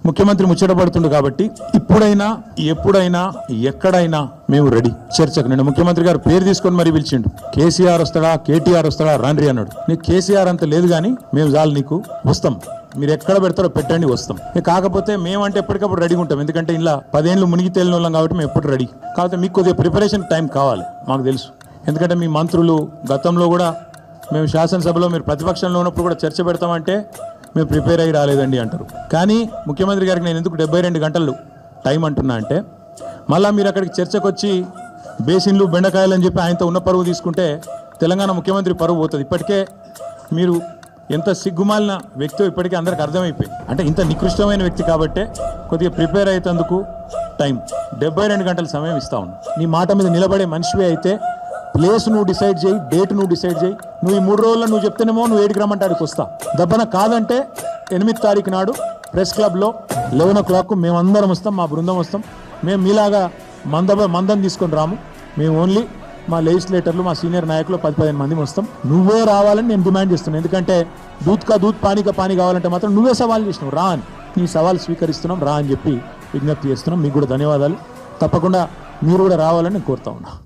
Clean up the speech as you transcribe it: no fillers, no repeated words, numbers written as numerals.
ముఖ్యమంత్రి ముచ్చటపడుతుండు కాబట్టి ఇప్పుడైనా ఎప్పుడైనా ఎక్కడైనా మేము రెడీ చర్చకు. నేను ముఖ్యమంత్రి గారు పేరు తీసుకొని మరీ పిలిచిండు. కేసీఆర్ వస్తాడా, కేటీఆర్ వస్తాడా, రాండ్రి అన్నాడు. నీకు కేసీఆర్ అంత లేదు కానీ మేము చాలు నీకు వస్తాం, మీరు ఎక్కడ పెడతారో పెట్టండి వస్తాం. కాకపోతే మేమంటే ఎప్పటికప్పుడు రెడీగా ఉంటాం, ఎందుకంటే ఇలా 10 ఏళ్ళు మునిగి తేలిన వాళ్ళం కాబట్టి మేము ఎప్పుడు రెడీ. కాకపోతే మీకు కొద్దిగా ప్రిపరేషన్ టైం కావాలి, మాకు తెలుసు. ఎందుకంటే మీ మంత్రులు గతంలో కూడా మేము శాసనసభలో మీరు ప్రతిపక్షంలో ఉన్నప్పుడు కూడా చర్చ పెడతామంటే మేము ప్రిపేర్ అయ్యి రాలేదండి అంటారు. కానీ ముఖ్యమంత్రి గారికి నేను ఎందుకు 72 గంటలు టైం అంటున్నా అంటే, మళ్ళీ మీరు అక్కడికి చర్చకు వచ్చి బేసిన్లు బెండకాయలు అని చెప్పి ఆయనతో ఉన్న పరువు తీసుకుంటే తెలంగాణ ముఖ్యమంత్రి పరువు పోతుంది. ఇప్పటికే మీరు ఎంత సిగ్గుమాలిన వ్యక్తి ఇప్పటికీ అందరికి అర్థమైపోయింది. అంటే ఇంత నికృష్టమైన వ్యక్తి కాబట్టే కొద్దిగా ప్రిపేర్ అయ్యేందుకు టైం 72 గంటల సమయం ఇస్తా ఉన్నాను. నీ మాట మీద నిలబడే మనిషివే అయితే ప్లేస్ నువ్వు డిసైడ్ చేయి, డేట్ నువ్వు డిసైడ్ చేయి. నువ్వు ఈ 3 రోజుల్లో నువ్వు చెప్తేనేమో నువ్వు 7కి రమ్మంటాడికి వస్తా. దబ్బన కాదంటే 8వ తారీఖు నాడు ప్రెస్ క్లబ్లో 11 o'clock మేమందరం వస్తాం, మా బృందం వస్తాం. మేము మీలాగా మందం తీసుకొని రాము. మేము ఓన్లీ మా లెజిస్లేటర్లు, మా సీనియర్ నాయకులు 10-15 మంది వస్తాం. నువ్వే రావాలని నేను డిమాండ్ చేస్తున్నాను. ఎందుకంటే దూత్ కా దూత్ పానీ కా పానీ కావాలంటే మాత్రం నువ్వే సవాల్ చేసినావు. రా అని, నీ సవాల్ స్వీకరిస్తున్నాం, రా అని చెప్పి విజ్ఞప్తి చేస్తున్నాం. మీకు కూడా ధన్యవాదాలు. తప్పకుండా మీరు కూడా రావాలని నేను కోరుతా ఉన్నా.